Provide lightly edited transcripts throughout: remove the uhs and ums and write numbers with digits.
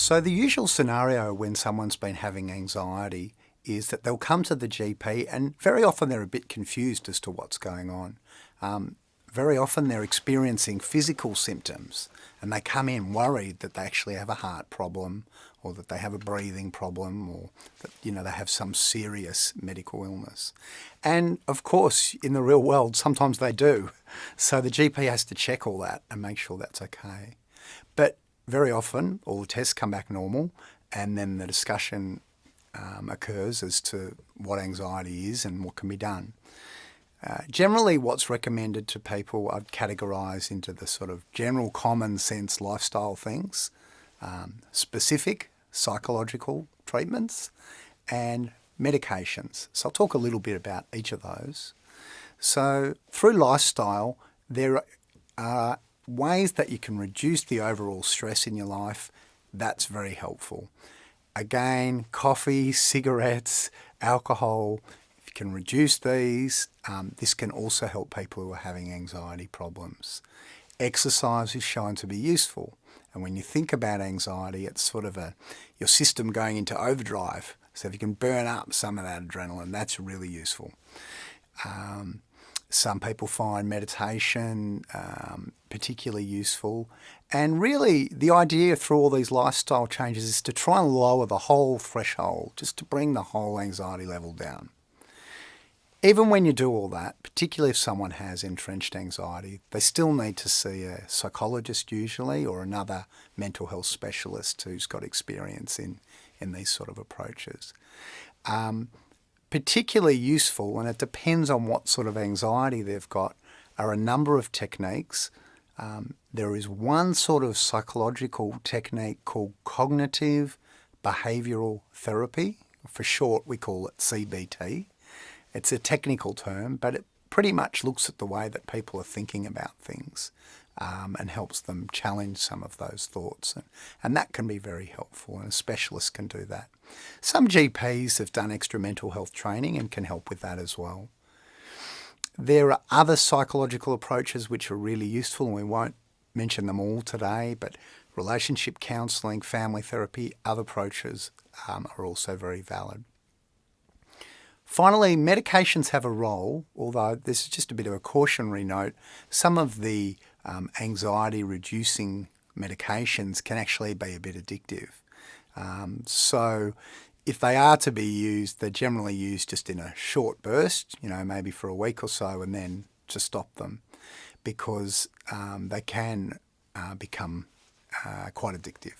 So the usual scenario when someone's been having anxiety is that they'll come to the GP and very often they're a bit confused as to what's going on. Very often they're experiencing physical symptoms and they come in worried that they actually have a heart problem or that they have a breathing problem or that they have some serious medical illness. And of course, in the real world, sometimes they do. So the GP has to check all that and make sure that's okay. But very often, all the tests come back normal and then the discussion occurs as to what anxiety is and what can be done. Generally, what's recommended to people I'd categorise into the sort of general common sense lifestyle things, specific psychological treatments and medications. So I'll talk a little bit about each of those. So through lifestyle, there are ways that you can reduce the overall stress in your life. That's very helpful. Again, coffee, cigarettes, alcohol, if you can reduce these, this can also help people who are having anxiety problems. Exercise is shown to be useful. And when you think about anxiety, it's sort of your system going into overdrive. So if you can burn up some of that adrenaline, that's really useful. Some people find meditation particularly useful. And really, the idea through all these lifestyle changes is to try and lower the whole threshold, just to bring the whole anxiety level down. Even when you do all that, particularly if someone has entrenched anxiety, they still need to see a psychologist usually or another mental health specialist who's got experience in these sort of approaches. Particularly useful, and it depends on what sort of anxiety they've got, are a number of techniques. There is one sort of psychological technique called cognitive behavioural therapy. For short, we call it CBT. It's a technical term, but it pretty much looks at the way that people are thinking about things and helps them challenge some of those thoughts. And that can be very helpful, and a specialist can do that. Some GPs have done extra mental health training and can help with that as well. There are other psychological approaches which are really useful, and we won't mention them all today, but relationship counselling, family therapy, other approaches are also very valid. Finally, medications have a role, although this is just a bit of a cautionary note. Some of the anxiety-reducing medications can actually be a bit addictive. So if they are to be used, they're generally used just in a short burst, maybe for a week or so, and then to stop them because they can become quite addictive.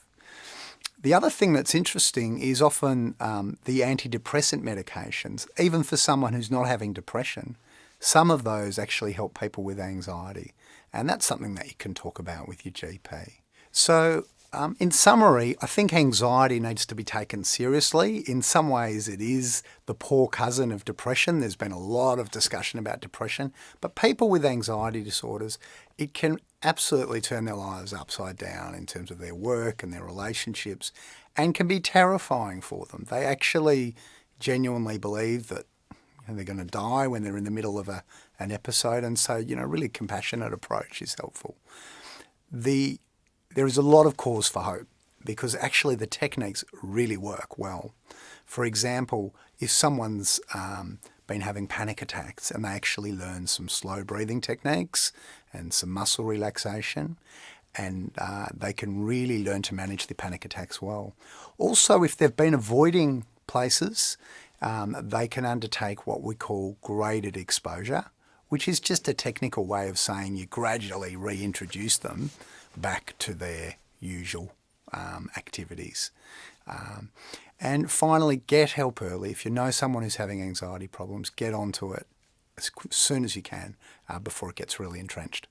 The other thing that's interesting is often the antidepressant medications. Even for someone who's not having depression, some of those actually help people with anxiety. And that's something that you can talk about with your GP. So in summary, I think anxiety needs to be taken seriously. In some ways, it is the poor cousin of depression. There's been a lot of discussion about depression. But people with anxiety disorders, it can absolutely turn their lives upside down in terms of their work and their relationships and can be terrifying for them. They actually genuinely believe that they're going to die when they're in the middle of an episode. And so, really compassionate approach is helpful. There is a lot of cause for hope because actually the techniques really work well. For example, if someone's been having panic attacks and they actually learn some slow breathing techniques and some muscle relaxation, and they can really learn to manage the panic attacks well. Also, if they've been avoiding places, they can undertake what we call graded exposure, which is just a technical way of saying you gradually reintroduce them back to their usual activities. And finally, get help early. If you know someone who's having anxiety problems, get onto it as soon as you can before it gets really entrenched.